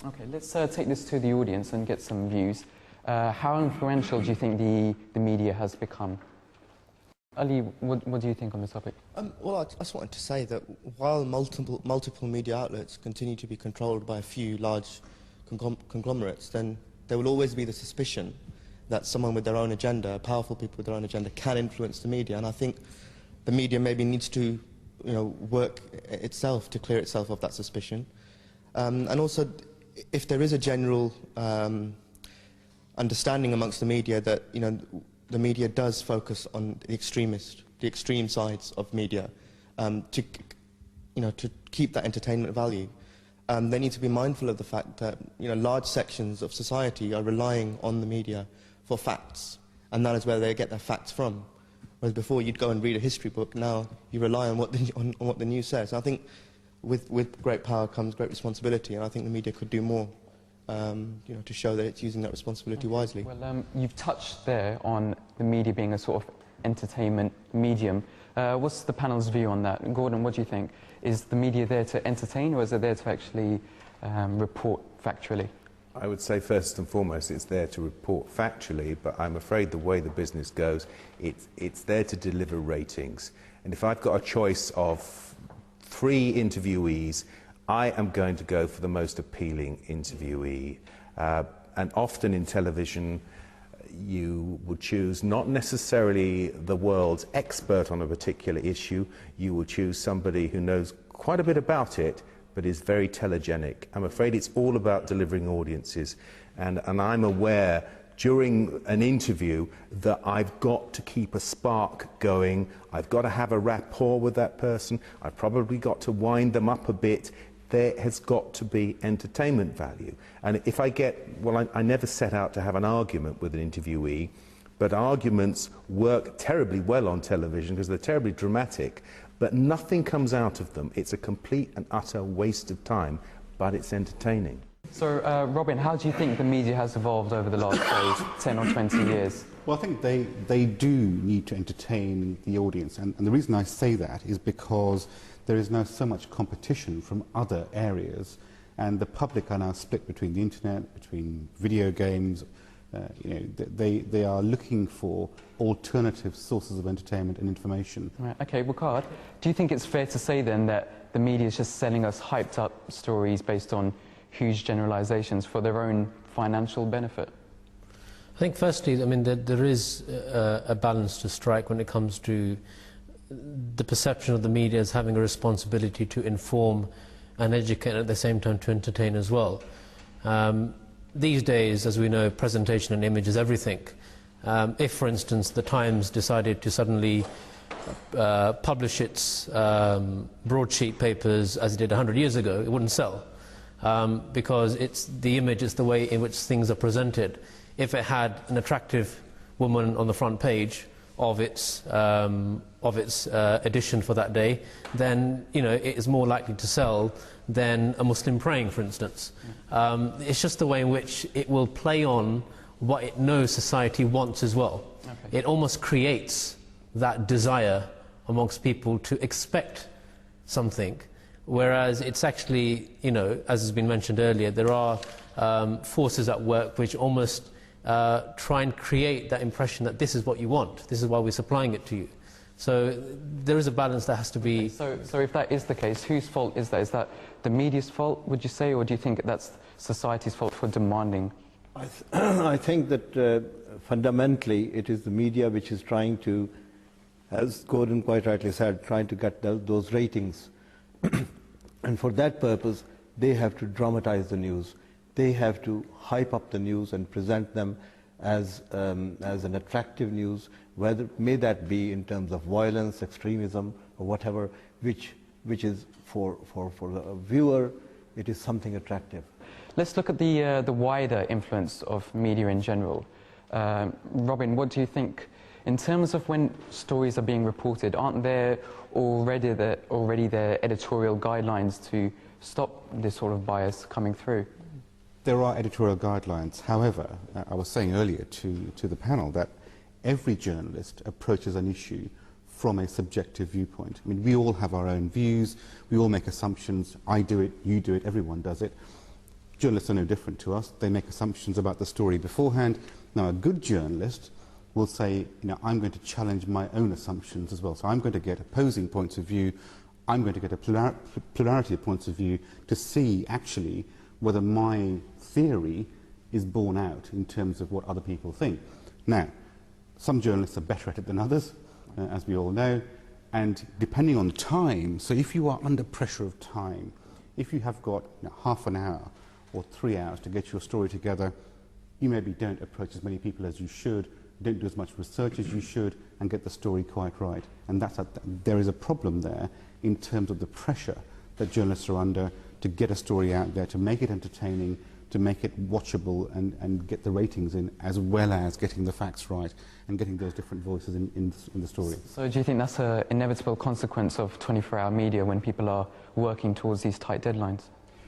Okay, let's take this to the audience and get some views. How influential do you think the media has become? Ali, what do you think on this topic? Well, I just wanted to say that while multiple media outlets continue to be controlled by a few large conglomerates, then there will always be the suspicion that someone with their own agenda, powerful people with their own agenda, can influence the media. And I think the media maybe needs to, work itself to clear itself of that suspicion. And also, if there is a general understanding amongst the media that, the media does focus on the extreme sides of media to keep that entertainment value. They need to be mindful of the fact that large sections of society are relying on the media for facts, and that is where they get their facts from. Whereas before you'd go and read a history book, now you rely on what the news says. And I think with great power comes great responsibility, and I think the media could do more to show that it's using that responsibility wisely. Well, you've touched there on the media being a sort of entertainment medium. What's the panel's view on that? Gordon, what do you think? Is the media there to entertain, or is it there to actually report factually? I would say first and foremost it's there to report factually, but I'm afraid the way the business goes, it's there to deliver ratings. And if I've got a choice of 3 interviewees, I am going to go for the most appealing interviewee. And often in television, you would choose not necessarily the world's expert on a particular issue, you will choose somebody who knows quite a bit about it, but is very telegenic. I'm afraid it's all about delivering audiences, and I'm aware during an interview that I've got to keep a spark going, I've got to have a rapport with that person, I've probably got to wind them up a bit. There has got to be entertainment value. And if I I never set out to have an argument with an interviewee, but arguments work terribly well on television because they're terribly dramatic, but nothing comes out of them. It's a complete and utter waste of time, but it's entertaining. So, Robin, how do you think the media has evolved over the last, say, 10 or 20 years? Well, I think they do need to entertain the audience, and the reason I say that is because there is now so much competition from other areas, and the public are now split between the internet, between video games. They are looking for alternative sources of entertainment and information. Right, okay, Wakad, do you think it's fair to say then that the media is just selling us hyped up stories based on huge generalizations for their own financial benefit? I think firstly, there is a balance to strike when it comes to the perception of the media as having a responsibility to inform and educate, and at the same time to entertain as well. These days, as we know, presentation and image is everything. If, for instance, the Times decided to suddenly publish its broadsheet papers as it did 100 years ago, it wouldn't sell, because it's the image, it's the way in which things are presented. If it had an attractive woman on the front page of its edition for that day, then it is more likely to sell than a Muslim praying, for instance. It's just the way in which it will play on what it knows society wants as well. Okay. It almost creates that desire amongst people to expect something, whereas it's actually, as has been mentioned earlier, there are forces at work which almost try and create that impression that this is what you want, this is why we're supplying it to you. So there is a balance that has to be... Okay, so if that is the case, whose fault is that? Is that the media's fault, would you say, or do you think that's society's fault for demanding? I think that fundamentally it is the media which is trying to, as Gordon quite rightly said, trying to get those ratings. And for that purpose, they have to dramatize the news. They have to hype up the news and present them as an attractive news, whether may that be in terms of violence, extremism, or whatever, which is for the viewer, it is something attractive. Let's look at the wider influence of media in general. Robin, what do you think in terms of when stories are being reported? Aren't there already the editorial guidelines to stop this sort of bias coming through? There are editorial guidelines. However, I was saying earlier to the panel that every journalist approaches an issue from a subjective viewpoint. I mean, we all have our own views, we all make assumptions. I do it, you do it, everyone does it. journalists are no different to us. They make assumptions about the story beforehand. Now, a good journalist will say, you know, I'm going to challenge my own assumptions as well. So I'm going to get opposing points of view. I'm going to get a plurality of points of view to see, actually, whether my theory is borne out in terms of what other people think. Now, some journalists are better at it than others, as we all know, and depending on time, so if you are under pressure of time, if you have got half an hour or 3 hours to get your story together, you maybe don't approach as many people as you should, don't do as much research as you should, and get the story quite right. And there is a problem there in terms of the pressure that journalists are under to get a story out there, to make it entertaining, to make it watchable and get the ratings in, as well as getting the facts right and getting those different voices in the story. So do you think that's an inevitable consequence of 24-hour media when people are working towards these tight deadlines?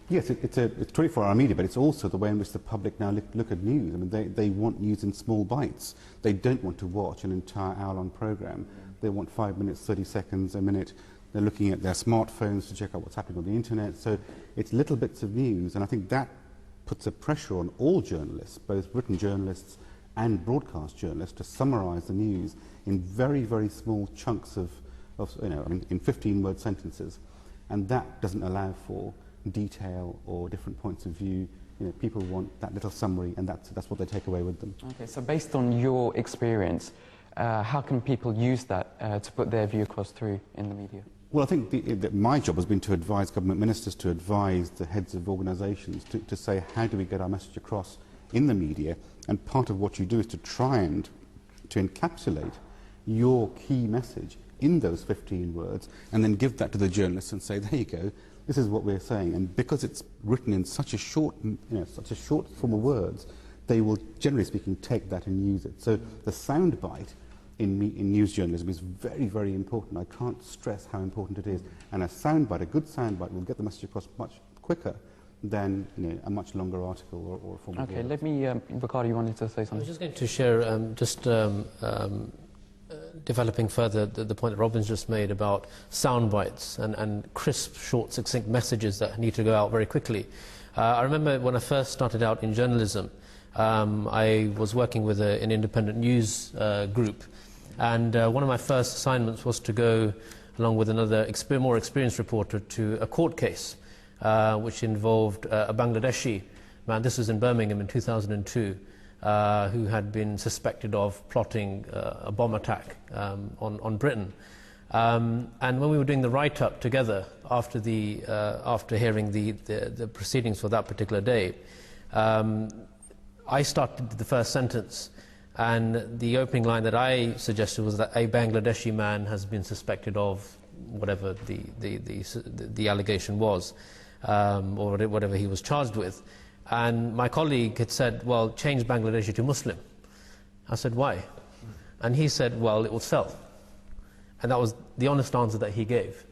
Yes, it's 24-hour media, but it's also the way in which the public now look at news. I mean, they want news in small bites. They don't want to watch an entire hour-long programme. They want 5 minutes, 30 seconds, a minute. They're looking at their smartphones to check out what's happening on the internet. So it's little bits of news, and I think that puts a pressure on all journalists, both written journalists and broadcast journalists, to summarise the news in very, very small chunks of in 15-word sentences. And that doesn't allow for detail or different points of view. You know, people want that little summary, and that's what they take away with them. Okay, so based on your experience, how can people use that to put their view across through in the media? Well, I think my job has been to advise government ministers, to advise the heads of organisations, to say, how do we get our message across in the media? And part of what you do is to try and to encapsulate your key message in those 15 words, and then give that to the journalists and say, there you go, this is what we're saying. And because it's written in such a short form of words, they will, generally speaking, take that and use it. So the soundbite in news journalism is very, very important. I can't stress how important it is. And a good soundbite will get the message across much quicker than a much longer article or a form of Okay, let me, Ricardo, you wanted to say something? I was just going to share, developing further the point that Robin's just made about sound bites and crisp, short, succinct messages that need to go out very quickly. I remember when I first started out in journalism, I was working with an independent news group, and one of my first assignments was to go along with another more experienced reporter to a court case which involved a Bangladeshi man. This was in Birmingham in 2002. Who had been suspected of plotting a bomb attack on Britain. And when we were doing the write-up together after hearing the proceedings for that particular day, I started the first sentence, and the opening line that I suggested was that a Bangladeshi man has been suspected of whatever the allegation was, or whatever he was charged with. And my colleague had said, well, change Bangladeshi to Muslim. I said, why? And he said, well, it will sell. And that was the honest answer that he gave.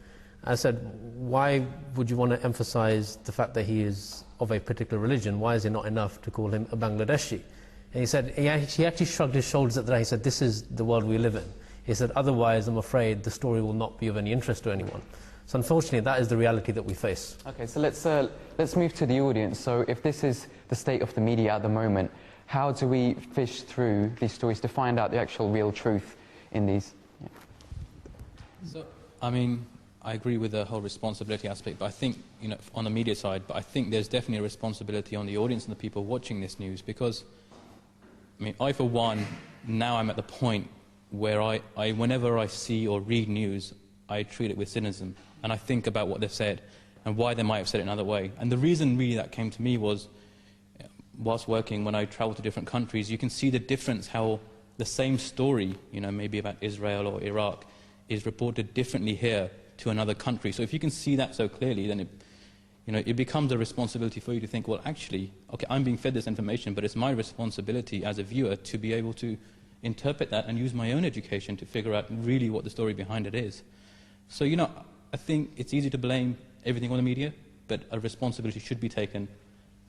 I said, why would you want to emphasize the fact that he is of a particular religion? Why is it not enough to call him a Bangladeshi? And he said, he actually shrugged his shoulders at that. He said, this is the world we live in. He said, otherwise, I'm afraid the story will not be of any interest to anyone. So unfortunately, that is the reality that we face. Okay, so let's move to the audience. So if this is the state of the media at the moment, how do we fish through these stories to find out the actual real truth in these? Yeah. So, I mean, I agree with the whole responsibility aspect, but I think, on the media side, but I think there's definitely a responsibility on the audience and the people watching this news, because, I mean, I, for one, now I'm at the point where whenever I see or read news, I treat it with cynicism, and I think about what they've said and why they might have said it another way. And the reason really that came to me was, whilst working, when I travel to different countries, you can see the difference, how the same story, maybe about Israel or Iraq, is reported differently here to another country. So if you can see that so clearly, then it becomes a responsibility for you to think, well, actually, okay, I'm being fed this information, but it's my responsibility as a viewer to be able to interpret that and use my own education to figure out really what the story behind it is. So, I think it's easy to blame everything on the media, but a responsibility should be taken.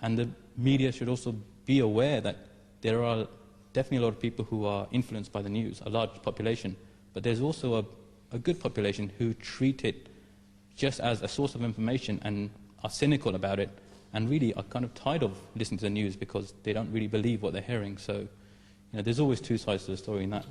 And the media should also be aware that there are definitely a lot of people who are influenced by the news, a large population. But there's also a good population who treat it just as a source of information and are cynical about it and really are kind of tired of listening to the news because they don't really believe what they're hearing. So, there's always two sides to the story in that.